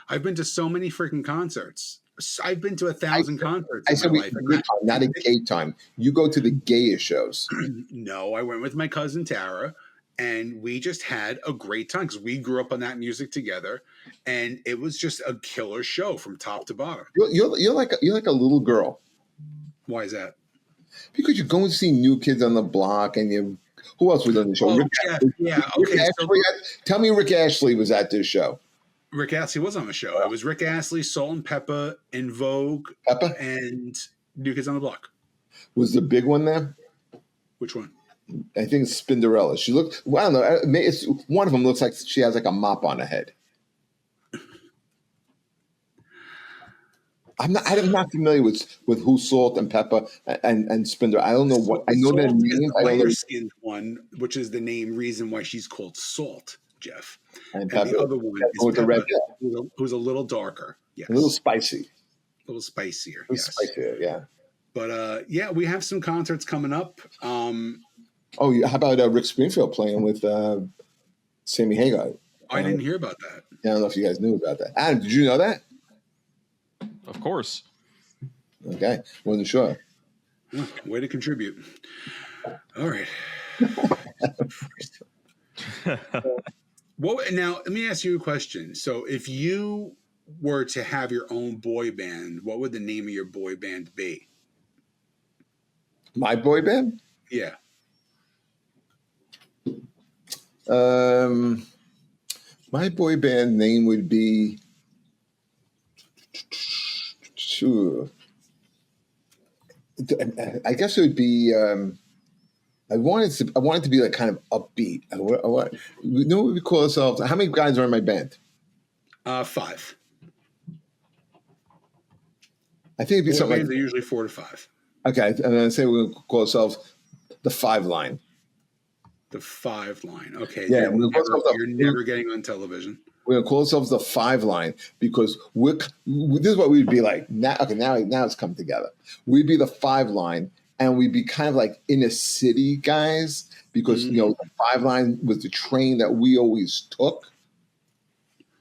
I've been to so many freaking concerts. I've been to 1,000 concerts. I said not a gay time. You go to the gayest shows. No, I went with my cousin Tara, and we just had a great time because we grew up on that music together, and it was just a killer show from top to bottom. You're like a little girl. Why is that? Because you're going to see New Kids on the Block, and who else was on the show? Tell me Rick Astley was at this show. Rick Astley was on the show. It was Rick Astley, Salt and Pepper, In Vogue, and New Kids on the Block. Was the big one there? Which one? I think it's Spinderella. She looked. Well, I don't know. It's one of them looks like she has like a mop on her head. I'm not familiar with who Salt and Pepper and Spinderella. I don't know what. I know that name. The lighter-skinned one, which is the reason why she's called Salt, Jeff. And the other one is Pepper, who's a little darker. Yes. A little spicy. A little spicier. Spicier, yeah. But we have some concerts coming up. How about Rick Springfield playing with Sammy Hagar? I didn't hear about that. I don't know if you guys knew about that. Adam, did you know that? Of course. Okay. Wasn't sure. Way to contribute. All right. Well, now let me ask you a question. So if you were to have your own boy band, what would the name of your boy band be? My boy band? Yeah. My boy band name would be. Sure. I guess it would be. I wanted to be like kind of upbeat. You know what we call ourselves? How many guys are in my band? 5. I think it'd be Boy something bands like. are usually 4 to 5. Okay, I'm gonna say we're gonna call ourselves the 5 line. The 5 line. Okay, Yeah, you're never getting on television. we're gonna call ourselves the 5 line because this is what we'd be like. Now it's come together. We'd be the 5 line, and we'd be kind of like inner city guys because the 5 line was the train that we always took.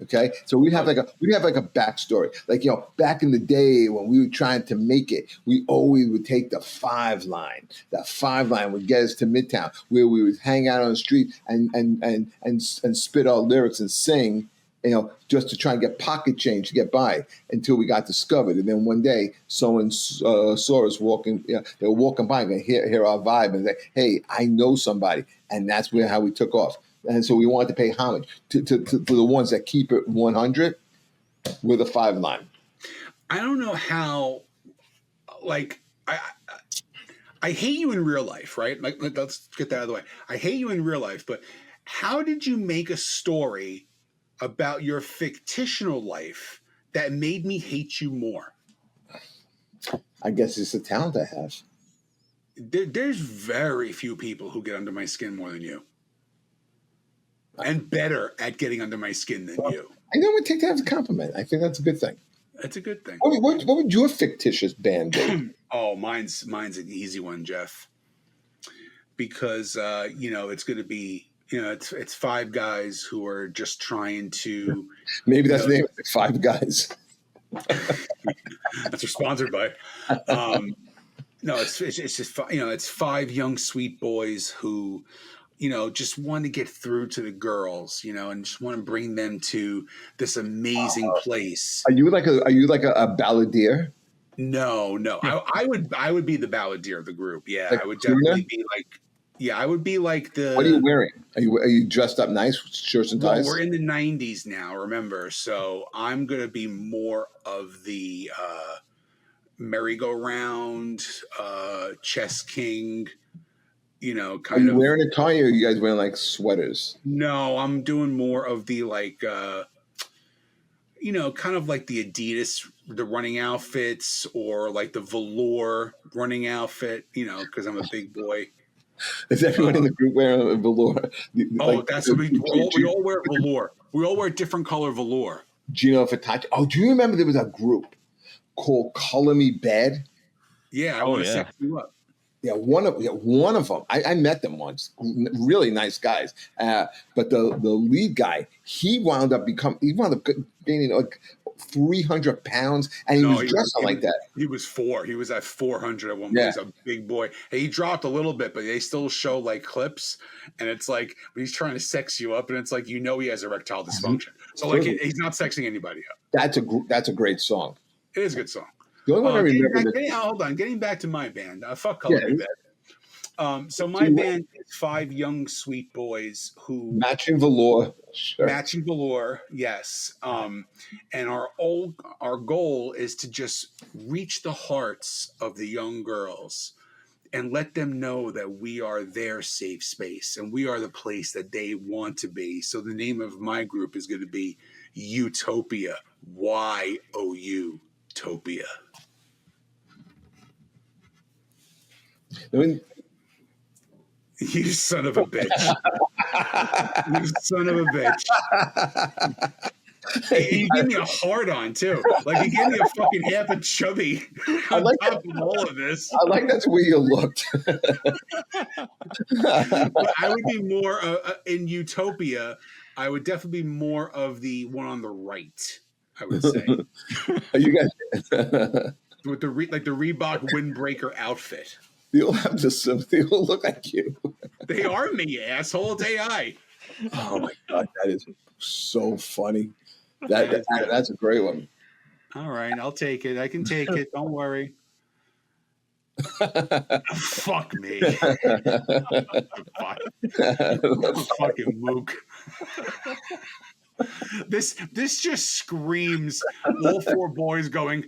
Okay, so we'd have like a backstory, like back in the day when we were trying to make it, we always would take the 5 line. That 5 line would get us to Midtown, where we would hang out on the street and spit our lyrics and sing, just to try and get pocket change to get by until we got discovered. And then one day, someone saw us walking. They were walking by and hear our vibe and say, "Hey, I know somebody," and that's how we took off. And so we wanted to pay homage to the ones that keep it 100 with a 5 line. I don't know how, like, I hate you in real life, right? Like, let's get that out of the way. I hate you in real life, but how did you make a story about your fictional life that made me hate you more? I guess it's a talent I have. There's very few people who get under my skin more than you. And better at getting under my skin than you. I never take that as a compliment. I think that's a good thing. That's a good thing. What would your fictitious band be? Oh, mine's an easy one, Jeff. Because it's going to be it's 5 guys who are just trying to. Maybe that's the name of it, 5 guys. That's what sponsored by. No, it's just it's 5 young sweet boys who. Just want to get through to the girls, and just want to bring them to this amazing place. Are you like a balladeer? No. I would be the balladeer of the group. Yeah, like I would definitely be like. Yeah, I would be like the. What are you wearing? Are you dressed up nice with shirts and ties? Well, we're in the 90s now, remember? So I'm gonna be more of the merry-go-round, chess king. Are you wearing a tie, or are you guys wearing like sweaters? No, I'm doing more of the like, kind of like the Adidas, the running outfits, or like the velour running outfit. Because I'm a big boy. Is everyone in the group wearing a velour? That's what we all wear velour. We all wear different color velour. Gino Fatacci. Oh, do you remember there was a group called Color Me Bad? Yeah, I want to set you up. Yeah, one of them. I met them once. Really nice guys. But the lead guy, he wound up gaining like 300 pounds, and he was dressing like that. He was 4. He was at 400 at one point. He's a big boy. He dropped a little bit, but they still show like clips, and it's like he's trying to sex you up, and it's like he has erectile dysfunction. So like he's not sexing anybody up. That's a great song. It is a good song. The only one I remember. Hold on, getting back to my band. Fuck Color Me Bad. So my band is 5 young sweet boys who matching velour. Sure. Matching velour, yes. And our goal is to just reach the hearts of the young girls and let them know that we are their safe space and we are the place that they want to be. So the name of my group is going to be Utopia. YOU Topia. You son of a bitch. You son of a bitch. He gave me a hard on too. Like he gave me a fucking half a chubby on top of all of this. I like that's where you looked. I would be more in Utopia. I would definitely be more of the one on the right. I would say. Are you guys with the Reebok windbreaker outfit? They all have this. They all look like you. They are me, asshole. It's AI. Oh my god, that is so funny. That's a great one. All right, I'll take it. I can take it. Don't worry. Fuck me. Fucking mook. This just screams all four boys going,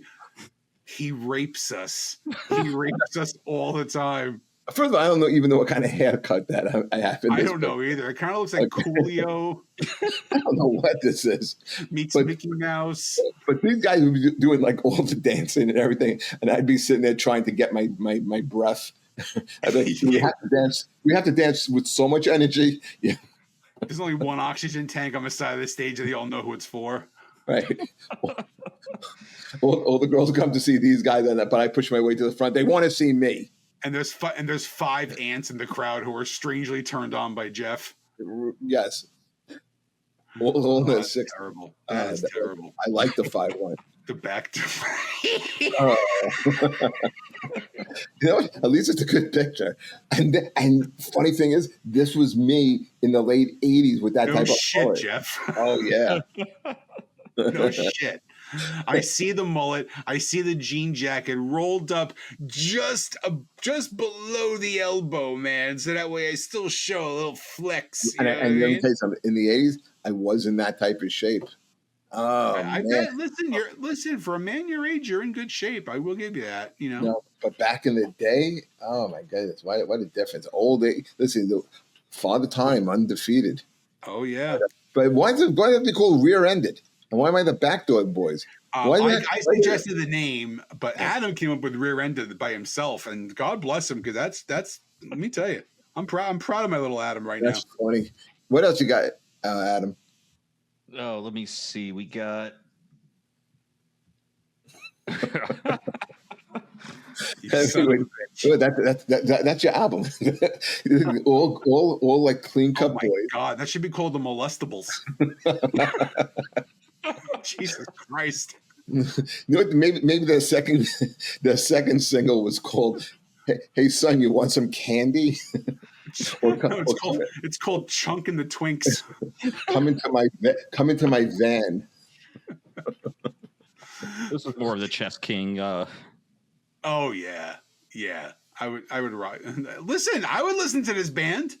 he rapes us. He rapes us all the time. First of all, I don't even know what kind of haircut that I have. I don't know either. It kind of looks like Coolio. I don't know what this is. Meets Mickey Mouse. But these guys would be doing like all the dancing and everything, and I'd be sitting there trying to get my breath. I'd be like, we have to dance. We have to dance with so much energy. Yeah. There's only one oxygen tank on the side of the stage, and they all know who it's for. Right. all the girls come to see these guys, but I push my way to the front. They want to see me. And there's 5 ants in the crowd who are strangely turned on by Jeff. Yes. All that's six. Terrible. That's terrible. I like the 5-1. The back. You know, at least it's a good picture. And funny thing is, this was me in the late 80s with that type of shit, Jeff. Oh, yeah. No shit. I see the mullet. I see the jean jacket rolled up just below the elbow, man. So that way I still show a little flex. And let me tell you something. In the 80s, I was in that type of shape. Oh, I bet. Listen. For a man your age, you're in good shape. I will give you that. You know. No, but back in the day, oh my goodness, what a difference! Old age. Listen, the Father Time, undefeated. Oh yeah. But why does it be called rear-ended? And why am I the Backdoor Boys? I suggested the name, but Adam came up with rear-ended by himself, and God bless him, because that's. Let me tell you, I'm proud of my little Adam now. That's funny. What else you got, Adam? Oh, let me see. We got. That's your album. all like clean cut boys. God, that should be called the Molestables. Jesus Christ! You know what? Maybe the second single was called "Hey Son, you want some candy?" It's called "Chunk in the Twinks." Come into my van. This is more of the Chess King. Oh yeah. I would rock. Listen, I would listen to this band.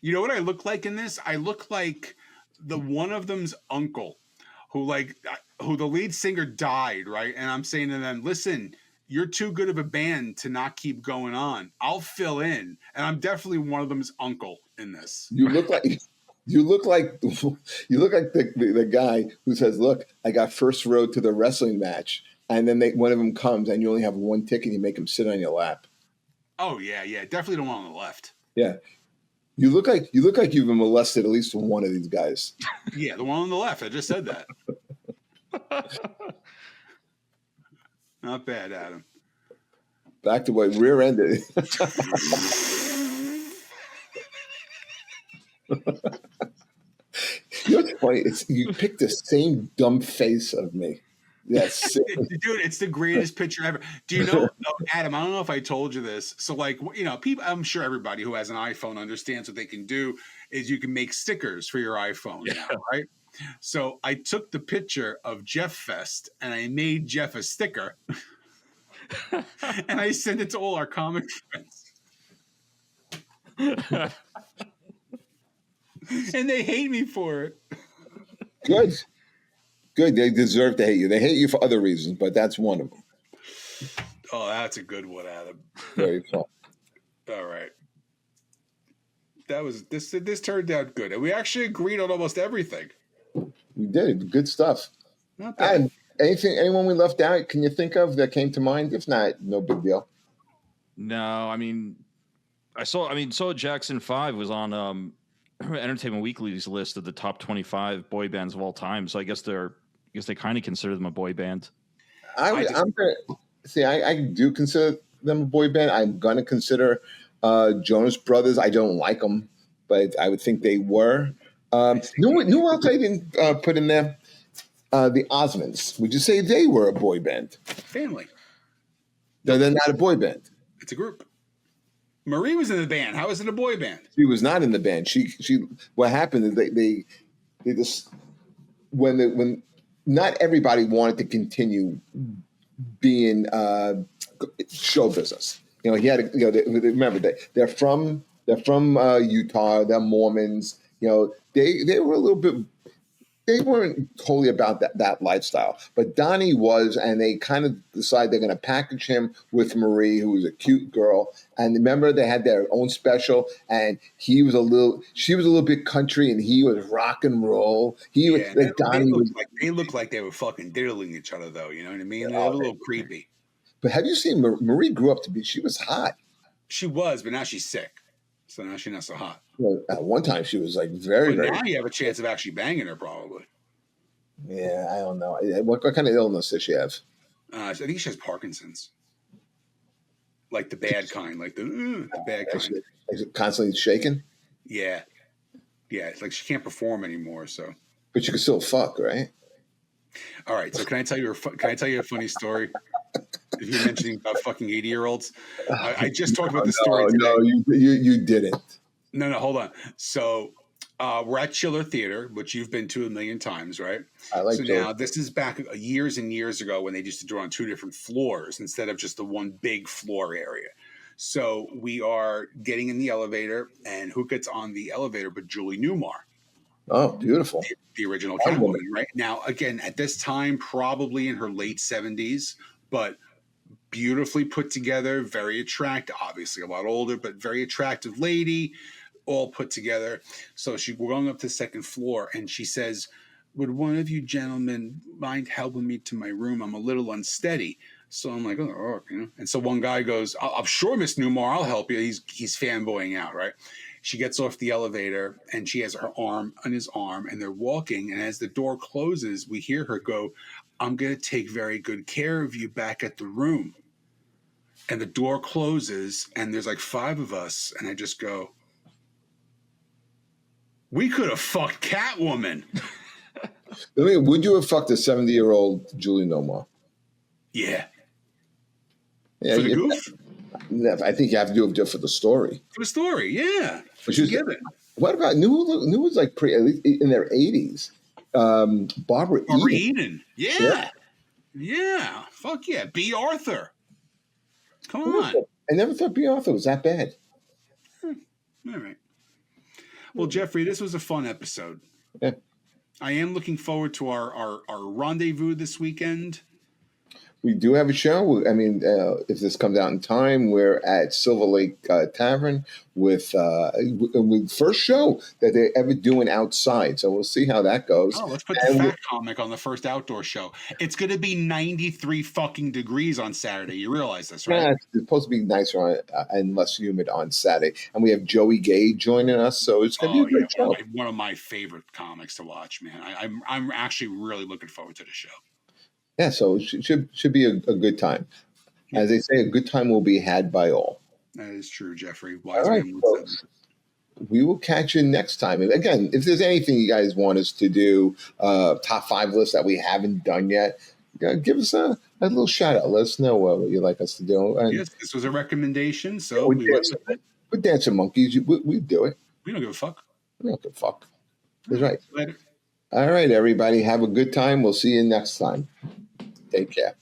You know what I look like in this? I look like the one of them's uncle, who the lead singer died, right? And I'm saying to them, listen, you're too good of a band to not keep going on. I'll fill in, and I'm definitely one of them's uncle in this. You look like the guy who says, "Look, I got first row to the wrestling match." And then one of them comes, and you only have one ticket. You make them sit on your lap. Oh yeah, definitely the one on the left. Yeah, you look like you've been molested at least from one of these guys. Yeah, the one on the left. I just said that. Not bad, Adam. Back to what rear-ended. You know what's funny? You picked the same dumb face of me. Yes, dude, it's the greatest picture ever. Do you know, Adam? I don't know if I told you this. So, people. I'm sure everybody who has an iPhone understands what they can do. Is you can make stickers for your iPhone now, right? So I took the picture of Jeff Fest and I made Jeff a sticker, and I sent it to all our comic friends, and they hate me for it. Good. They deserve to hate you. They hate you for other reasons, but that's one of them. Oh, that's a good one, Adam. Very fun. All right. That was this turned out good. And we actually agreed on almost everything. We did. Good stuff. Not bad. Anyone we left out, can you think of that came to mind? If not, no big deal. No, I mean, I saw Jackson 5 was on Entertainment Weekly's list of the top 25 boy bands of all time. So I guess they kind of consider them a boy band. I do consider them a boy band. I'm gonna consider Jonas Brothers. I don't like them, but I would think they were. Who else I didn't put in there? The Osmonds. Would you say they were a boy band? Family. No, they're not a boy band. It's a group. Marie was in the band. How is it a boy band? She was not in the band. She. What happened is they just when not everybody wanted to continue being show business. You know, he had, remember they're from Utah. They're Mormons. You know, they were a little bit. They weren't totally about that lifestyle, but Donnie was, and they kind of decided they're going to package him with Marie, who was a cute girl. And remember, they had their own special, and she was a little bit country, and he was rock and roll. He was like Donnie was. They looked like they were fucking diddling each other, though. You know what I mean? They were a little creepy. But have you seen Marie grew up to be? She was hot. She was, but now she's sick, so now she's not so hot. Well, at one time, she was like very, very. Now you have a chance of actually banging her, probably. Yeah, I don't know. What kind of illness does she have? I think she has Parkinson's, like the bad kind, like the bad kind. Is it constantly shaking? Yeah. It's like she can't perform anymore. So, but you can still fuck, right? All right. So, can I tell you a funny story? If you're mentioning about fucking 80-year-olds, I just talked about the story today. No, you didn't. No, hold on. So, we're at Chiller Theater, which you've been to a million times, right? I like. So now this is back years and years ago when they used to do it on 2 different floors instead of just the one big floor area. So we are getting in the elevator, and who gets on the elevator but Julie Newmar? Oh, beautiful. The original Catwoman, right? Now, again, at this time, probably in her late 70s, but beautifully put together, very attractive, obviously a lot older, but very attractive lady, all put together. So we're going up to the second floor, and she says, "Would one of you gentlemen mind helping me to my room? I'm a little unsteady." So I'm like, "Oh, you know." And so one guy goes, "I'm sure, Miss Newmar, I'll help you." He's fanboying out, right? She gets off the elevator, and she has her arm on his arm, and they're walking. And as the door closes, we hear her go, "I'm going to take very good care of you back at the room." And the door closes, and there's like 5 of us, and I just go, "We could have fucked Catwoman." I mean, would you have fucked a 70-year-old Julie Newmar? Yeah. Yeah, for the goof? I think you have to do it just for the story. For the story, yeah. What about New was like at least in their 80s? Barbara Eden. Yeah. Fuck yeah. B. Arthur. Come on. I never thought B. Arthur was that bad. All right. Well, Jeffrey, this was a fun episode. Yeah. I am looking forward to our rendezvous this weekend. We do have a show. I mean, if this comes out in time, we're at Silver Lake Tavern with first show that they're ever doing outside. So we'll see how that goes. Oh, let's put the fat comic on the first outdoor show. It's going to be 93 fucking degrees on Saturday. You realize this, right? Yeah, it's supposed to be nicer and less humid on Saturday. And we have Joey Gay joining us, so it's going to be a great show. One of my favorite comics to watch, man. I'm actually really looking forward to the show. Yeah, so it should be a good time. As they say, a good time will be had by all. That is true, Jeffrey. All right, folks. We will catch you next time. And again, if there's anything you guys want us to do, top 5 list that we haven't done yet, give us a little shout out. Let us know what you'd like us to do. And yes, this was a recommendation, so we're dancing monkeys. We do it. We don't give a fuck. We don't give a fuck. That's right. Later. All right, everybody. Have a good time. We'll see you next time. Take care.